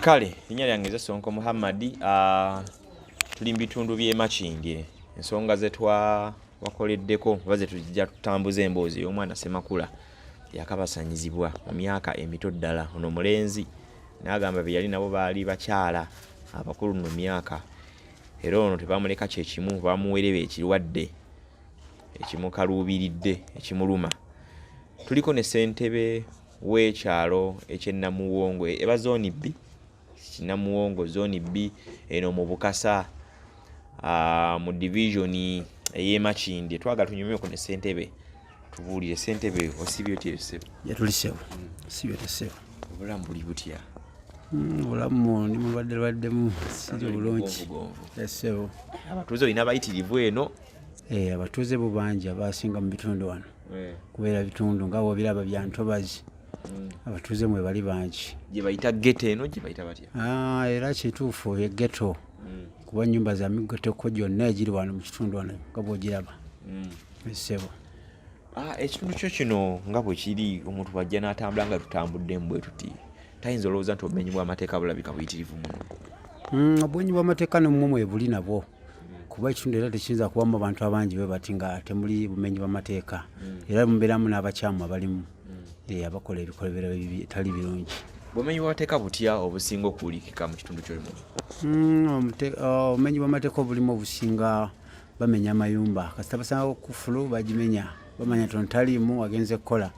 Kale linnya lyange Ssonko Muhammad, tuli mu bitundu by'e Makindye. Ensonga ze wakoleddeko oba ze tujja tutambuza emboozi y'omwana Ssemakula yakabasanyizibwa mu myaka emito ddala. Ono mulenzi n'agamba be yali nabo baali bakyala abakulu mu myaka, era ono tebamuleka kyekimu, bamuwereba ekirwadde ekimukaluubiridde ekimuluma. Tuliko ne ssentebe w'ekyalo eky'Namuwongo eba zooni B, Namuwongo zooni B eno mu Bukasa mu division ey'e Makindye. Twagala tunyumyeko ne ssentebe tubuulire. Ssentebe osibye otya ssebo? Yatulisewo sibye tesebo. Obulamu buli butya? Obulamu ndi mulwaddeemu siri bulungi essebo. Abatuuze olina bayitirivu eno? Abatuuze bo bangi abasinga mu bitundu wano, kubeera bitundu nga bw'obiraba bya ntobazi. Abatuuze mwe bali bangi. Gye bayita ghetto eno gye bayita batya? Era kituufu ye ghetto, kuba nnyumba za migoteko gyonna egiri wano mu kitundu wano nga bw'ogiraba essebo. Ekitundu kyo kino nga bwe kiri, omuntu bw'ajja n'atambula nga tutambudde mbwe tuti, tayinza olowooza nti obumenyi bw'amateeka bulabika buyitirivu muno? Obumenyi bw'amateeka ne mmwe buli nabwo, kuba ekitundu era tekiyinza kubamu abantu abangi bwe bati nga temuli bumenyi bw'amateeka, era mubeeramu n'abakyamu abalimu abakola ebikolebero ebitali birungi. Bumenyi bw'amateeka butya obusinga okuwulikika mu kitundu ky'olimu? Obumenyi bw'amateeka obulimu obusinga bamenya amayumba, kasita basanga kufulu bagimenya, bamanya nti ontaliimu wagenze kukola,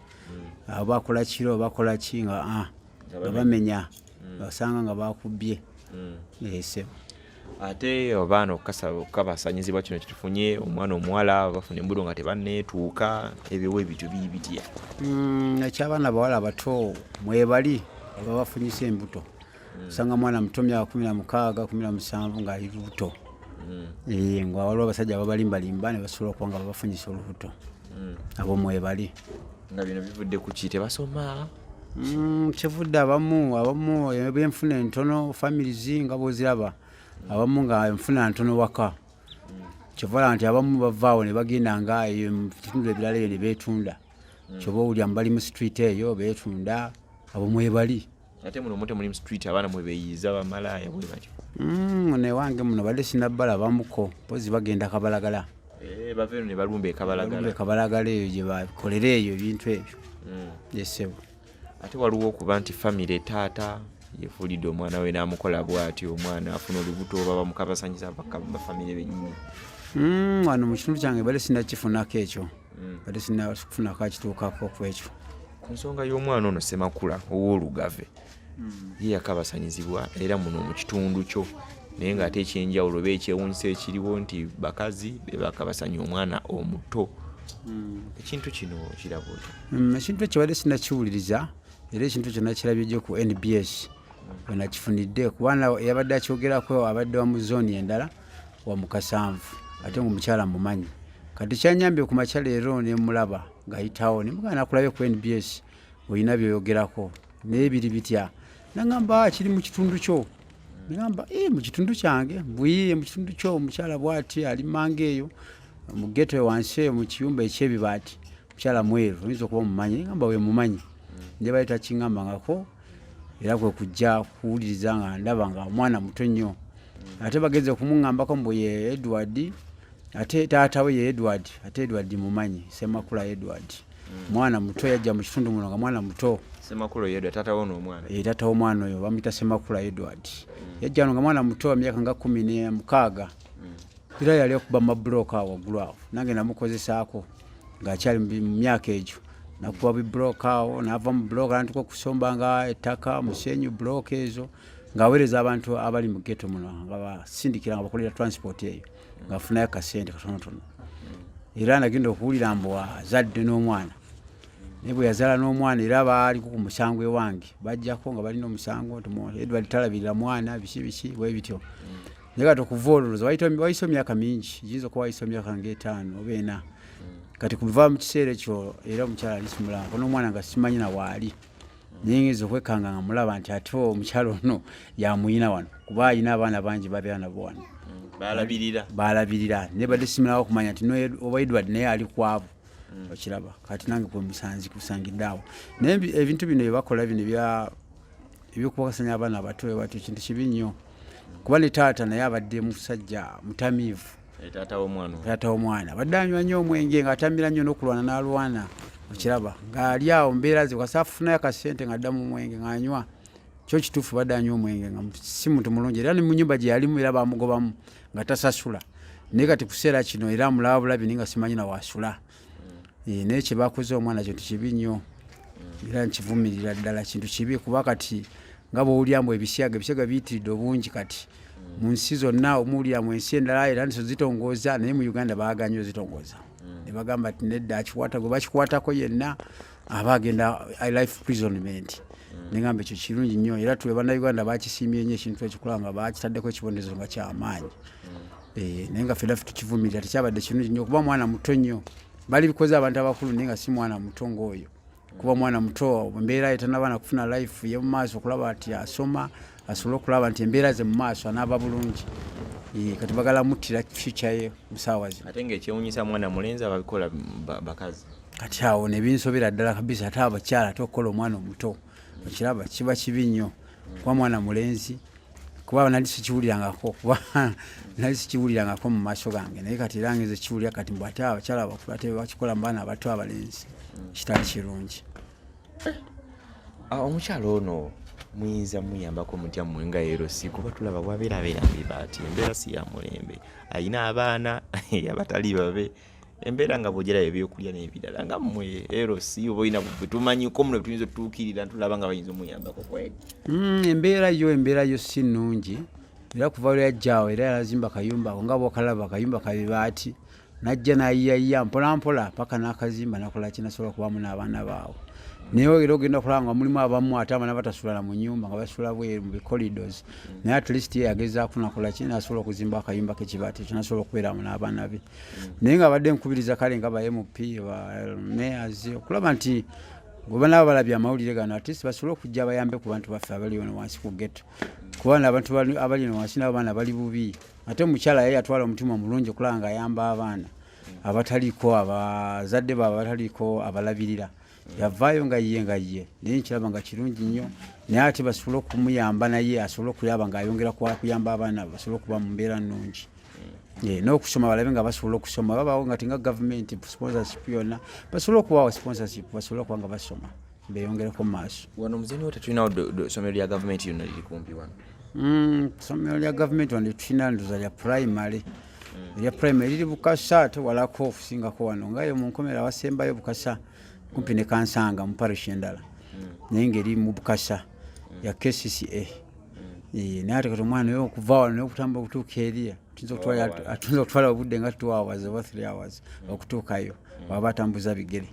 bakola kiro bakola ki nga bamenya, basanga nga bakubbye. Ate abaana okukabasanyizibwa kino kitufunye, omwana omuwala bafunye embuto nga tebanneetuuka, ebyo ebintu bitya? Eky'abaana abawala abato mwebali aba bafunyisa embuto, osanga mwana muto myaka 16 17 ng'ali lubuto, nga waliwo abasajja ababalimbalimba ne basobola okuba nga babafunyisa olubuto, abo mwebali. Nga bino bivudde ku ki? Tebasoma? Kivudde abamu ebyenfuna entono, families nga bw'oziraba, abamu nga enfuna ntono waka, kyovala nti abamu bavaawo ne bagenda nga mu bitundu ebirala eyo ne beetunda, kyoba owulira mu bali mu street eyo beetunda, abo mwebali. Ate muno muti muli mu street abaana mwe beeyiza bamalaaya bwe batyo? Newange muno badde sinabbala bamuko, mpozi bagenda Kabalagala. Bava eno ne balumba e Kabalagala. Kabalagala eyo gye bakolera eyo ebintu ebyo. Yesebo. Ate waliwo okuba nti famire taata yefuulidde omwana we n'amukola bw'atyo, omwana afuna olubuto oba bamukabasanyiza bafamire bennyini. Wano mu kitundu kyange badde sinnakifunako ekyo, badde sinnakufunako akituukako ku ekyo. Ku nsonga y'omwana ono Ssemakula ow'olugave, ye yakabasanyizibwa era muno mu kitundu kyo, naye ng'ate ekyenjawulo oba ekyewuunyisa ekiriwo nti bakazi be bakabasanya omwana omuto. Ekintu kino kiraba otya? Ekintu ekyo badde sinnakiwuliriza, era ekintu kyonna kirabye gye ku NBS we nakifunidde, kubanga yabadde akyogerako abadde wa mu zooni endala wa mu Kasanvu, ate ng'omukyala mumanyi. Kati kyanyambye ku makya leero ne mulaba ng'ayitawo ne mugana nakulabye ku NBS olina byoyogerako naye biri bitya, nagamba kiri mu kitundu kyo, nagamba mu kitundu kyange buyiye mu kitundu kyo omukyala bw'ati ali manga eyo mu ghetto wansi mu kiyumba eky'ebibaati, mukyala mweru oyinza okuba mumanyi, ngamba we mumanyi, nje bali takingambangako, era kwe kujja kuwuliriza nga ndaba nga omwana muto nnyo. Ate bagenze okumuŋŋambako mbu ye Edward, ate taata we ye Edward, ate Edward mumanyi, Ssemakula Edward. Mwana muto yajja mu kitundu muno nga mwana muto. Ssemakula Edward taata wo n'omwana? Taata w'omwana oyo bamuyita Ssemakula Edward. Yajja nga mwana muto wa myaka nga 16. Era yali okuba mabulooka waggulu awo, nange namukozesaako ng'akyali mu myaka egyo. Nakuba bibulooka awo, n'ava mu bulooka n'atuuka okusomba nga ettaka, musenyu bulooka ezo, ng'aweereza abantu abali mu ghetto muno nga basindikira nga bakolera transport eyo, ng'afunayo akasente katonotono. Era nagenda okuwulira mbu azadde n'omwana, naye bwe yazaala n'omwana era baaliko ku musango ewange, bajjako nga balina omusango nti Edward talabirira mwana biki bwe bityo. Naye kati okuva olwo wayise emyaka mingi, giyinza okuba wayise emyaka nga 5 oba 4. Kati kuva mu kiseera ekyo era omukyala ali simulaba n'omwana nga simanyi na waali, naye ngeze okwekanga nga mulaba nti ate omukyala ono yamuyina wano, kuba alina abaana bangi babeera nabo wano balabirira, naye badde simulaba okumanya nti oba Edward naye ali kwabo, okiraba. Kati nange kwe musanzi kusangidde awo. Naye ebintu bino bye bakola bino ebyokubakasanya abaana abato bwatyo kintu kibi nnyo kuba ne taata naye abadde musajja mutamiivu taata w'omwana abadde anywa nnyo omwenge ng'atamira nnyo n'okulwana n'alwana okiraba ng'ali awo mbeera ze kwasa afunayo akasente ng'addamu omwenge ng'anywa kyo kituufu badde anywa omwenge nga si muntu mulungi era ne mu nnyumba gye yalimu era bamugobamu nga tasasula naye kati kuseera kino era amulaba bulabi naye nga simanyi na waasula naye kye bakoze omwana kintu kibi nnyo era nkivumirira ddala kintu kibi kuba kati nga bw'owuliramu ebisyaga biyitiridde obungi kati mu nsi zonna omuwulira mu ensi endala era nizo zitongooza naye mu Uganda baaganye ozitongooza ne bagamba ati nedda akikwata gwe bakikwatako yenna aba agenda life imprisonment negamba ekyo kirungi nnyo era tube bannayuganda bakisiimye nnyo ekintu ekikola nga bakitaddeko ekibonerezo nga kyamaanyi naye nga ffenna tukivumirira tekyabadde kirungi nnyo kuba mwana muto nnyo bali bikoze abantu abakulu naye nga si mwana muto ng'oyo kuba mwana muto embeera etanaba na kufuna life ye mu maaso okulaba nti asoma asobole okulaba nti embeera ze mu maaso anaaba bulungi kati bagala muttira future ye musaawa ze ate ng'ekyewuunyisa mwana mulenzi ababikola bakazi kati awo ne binsobera ddala kabisa ate abakyala ate okukola omwana omuto okiraba kiba kibi nnyo kuba mwana mulenzi kuba nali sikiwulirangako kuba nali sikiwulirangako mu maaso gange naye kati era ngeze kiwulira kati mbw ate abakyala abakulu ate bakikola mu baana abato abalenzi kitali kirungi omukyala ono muyinza muyambako mutya mmwe nga erosi kuba tulaba bwabeerabeerambi baati embeera si ya mulembe ayina abaana abatali babe embeera nga bwogerayo ebyokulya n'ebirala nga mmwe erosi oba olina bwetumanyiko muno tuyinza otutuukirira tulaba nga bayinza omuyambako kweli embeera yo si nnungi era kuva lwe yajjaawo era yazimba kayumba ako nga bwokalaba kayumba kabibaati najja nayiyayiya mpolampola paka n'akazimba nakola kinasobola kubamu n'abaana baawe naye era ogenda okulaba nga mulimu abamu ate abaana batasulana mu nnyumba nga basula bweru mu corridors naye at least ye yagezaako nakola ki nasobola okuzimba akayumba k'ekibaati ekyo nasobola okubeeramu n'abaana be naye nga abadde nkubiriza kale nga ba MP mayors okulaba nti bwe nabo balabye amawulire gano at least basobole okujja bayambe ku bantu baffe abali wano wansi ku ghetto kuba n'abantu abali wano wansi nabo baana bali bubi ate omukyala ye yatwala omutima omulungi okulaba nga ayamba abaana abataliiko abazadde baabwe abataliiko abalabirira yavaayo nga ye naye nkiraba nga kirungi nnyo naye ate basobole okumuyamba naye asobole okuyaba ng'ayongera kuyamba abaana basobole okuba mu mbeera nnungi n'okusoma balabe nga basobola okusoma babaawo nga tinga gavumenti sponsorship yonna basobole okubawa sponsorship basobole okuba nga basoma beeyongereko mu maaso wano muzeni wo tetulinawo essomero lya gavumenti yonna liri kumpi wano essomero lya gavumenti wano tulina ndoza lya primary liri Bukasa ate walako okusingako wano ngayo mu nkomera awasembayo Bukasa kumpi ne Kansanga mu parish endala naye ngeri mu Bukasa ya KCCA naye ate kati omwana oyo okuva wano n'okutamba okutuuka eriya atunza okutwala obudde nga 2 hours oba 3 hours okutuukayo waba atambuza bigere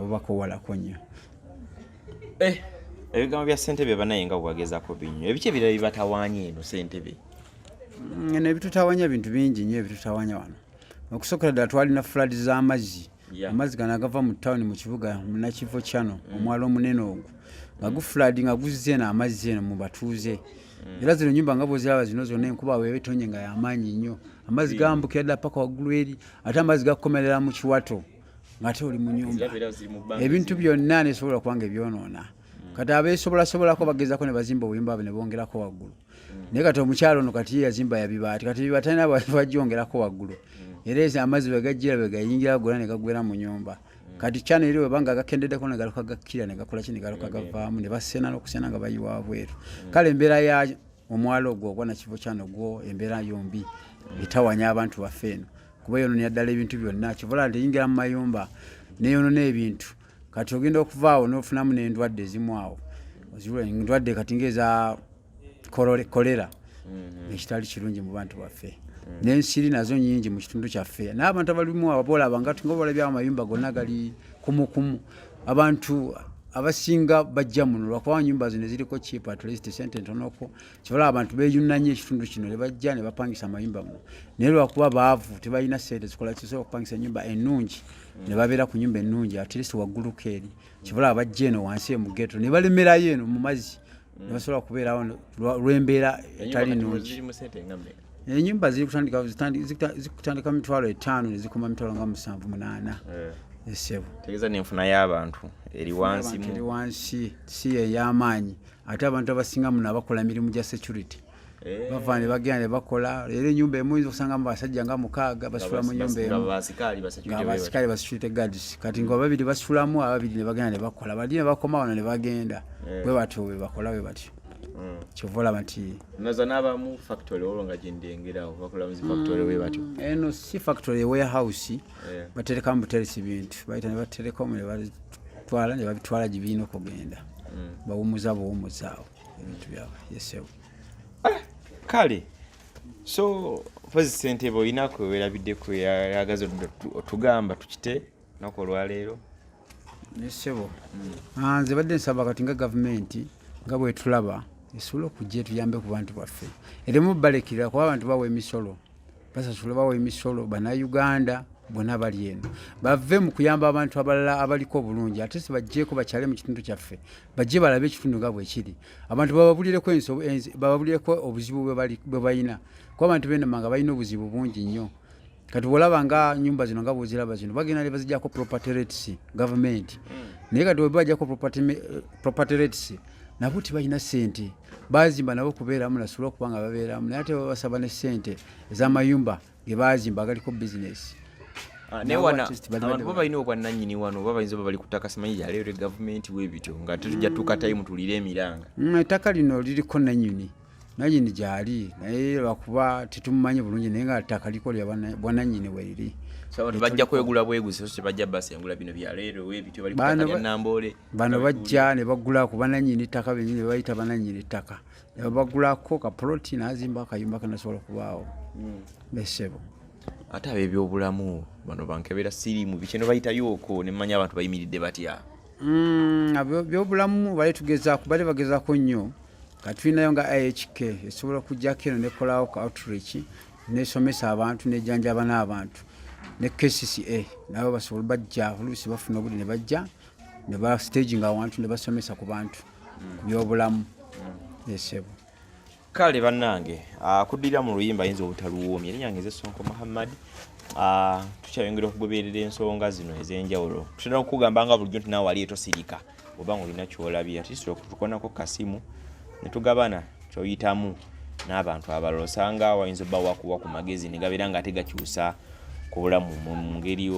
obakowalako nnyo ebigambo bya ssentebe banaye nga bwagezaako binnyo ebiki ebirala bibatawaanya eno ssentebe eno ebitutawanya bintu bingi nnyo ebitutawanya wano okusookera ddala twalina flood z'amazzi amazzi gano agava mu tawuni mu kibuga munakivo kyano omwalo omunene ogwo nga gufuladi nga guzze eno amazzi eno mu batuuze era zino nyumba nga bwoziraba zino zonna enkuba weetonye nga yamaanyi nnyo amazzi gambukira ddala paka waggulu eri ate amazzi gakukomerera mu kiwato ng'ate oli mu nyumba ebintu byonna nesobola kuba nga ebyonoona kati abeesobolasobolako bagezaako ne bazimba obuyumba bwe ne bongerako waggulu naye kati omukyalo ono kati ye yazimba yabibaati kati bibaati alina bajjongerako waggulu era ezi amazzi bwe gajjira bwe gayingira gonna ne gagwera mu nyumba kati kyano eri webanga gakendeddeko ne galuka gakkira ne gakola ki ne galuka gavaamu ne basena n'okusena nga bayiwa wabweru kale embeera ya omwalo ogwo ogwa Nakivo kyano gwo embeera yombi etawanya abantu baffe eno kuba yonoonera ddala ebintu byonna kivola nti eyingira mu mayumba neyonoona ebintu kati ogenda okuvaawo n'ofunamu n'endwadde ezimu awo endwadde kati ng'eza kolera ekitali kirungi mu bantu baffe n'ensiri nazo nyingi mu kitundu kyaffe n'abantu abalimu ababolaba nga balabye amayumba gonna gali kumukumu abantu abasinga bajja muno lwakuba nyumba zino ziriko cheap at least sente ntonoko kivola abantu beeyunanye ekitundu kino ne bajja ne bapangisa amayumba muno naye lwakuba baavu tebalina sente zikola kisobola okupangisa ennyumba ennungi ne babeera ku nyumba ennungi at least wagguluko eri kivola abajja eno wansi mu ghetto ne balemerayo eno mu mazzi ne basobola kubeerawo lw'embeera etali nnungi enyumba ziri kutandika 5,000 ne zikoma 7,800 Esebo tegeza n'enfuna y'abantu eri wansi mu eri wansi si ey'amaanyi ate abantu abasinga muno abakola emirimu gya security bava ne bagenda ne bakola era ennyumba emu oyinza okusanga mu basajja nga 6 basula mu nnyumba emu abasikaali ba security guards kati nga babiri basulamu ababiri ne bagenda ne bakola bali ne bakoma wano ne bagenda bwe batyo bwe bakola bwe batyo kyova olaba nti naza n'abamu factory olwo nga gyendengerawo bakola mu factory bwe batyo eno si factory warehouse baterekamu buteresi bintu bayita ne baterekamu ne babitwala gye birina okugenda bawumuzaawo ebintu byabwe yesewo kale so pozi ssentebe olinaku weerabiddeko yagaza otugamba tukite naku olwaleero nesebo nze badde nsaba kati nga gavumenti nga bwetulaba esobola okujja etuyambe ku bantu baffe eremu balekirira kuba abantu bawa emisolo basasula bawa emisolo bannayuganda bonna bali eno bave mu kuyamba abantu abalala abaliko obulungi ate si bajjeeko bakyale mu kitundu kyaffe bajje balabe ekitundu nga bwe kiri abantu bababulireko obuzibu bwe balina kuba abantu b'enamanga balina obuzibu bungi nnyo kati bwolaba nga nnyumba zino nga bwoziraba zino bagenda ne bazijjako property rates gavumenti naye kati webajjako property rates nabo tibalina ssente bazimba nabo kubeeramu nasobola okuba nga babeeramu naye ate babasaba ne ssente ez'amayumba ge bazimba agaliko bizinesi abantu bo balina obwannannyini wano oba bayinza oba bali ku ttaka simanyi yaleero gavumenti webityo nga tetujja tukatayimu tulire emiranga ettaka lino liriko nannyini gyali naye lwakuba tetumumanyi bulungi naye nga ttaka liko lya bwannannyini weriri abantu bajja kwegula bweguzi so tebajja basengula bino byaleero webityo bali ku ttaka lya Namboole bano bajja ne bagula ku bannannyini ttaka benyini bayita bannannyini ttaka ne babagulako kapoloti n'azimba akayumba kanasobola okubaawo besebo ate ab'ebyobulamu bano bankebera siriimu bikino bayitayooko ne mmanya abantu bayimiridde batya byobulamu bali bagezaako nnyo kati tulinayo nga IHK esobola okujjako eno nekolawo ka outreach nesomesa abantu nejjanjaba n'abantu ne KCCA nabo basobola bajja oluusi bafuna obudde ne bajja ne ba staging awantu ne basomesa ku bantu ku byobulamu esebo kale bannange kuddira mu luyimba yinza obutaluwoomye erinyange nze Sonko Muhammad tukyayongera okugoberera ensonga zino ez'enjawulo tutera okugamba nga bulijjo nti naawe wali etosirika oba nga olina kyolabye ati tukonako kasimu ne tugabana kyoyitamu n'abantu abalala osanga wayinza obba wakuwa ku magezi ne gabeera nga ate gakyusa ku bulamu mu ngeri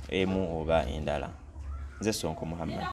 emu oba endala nze Sonko Muhammad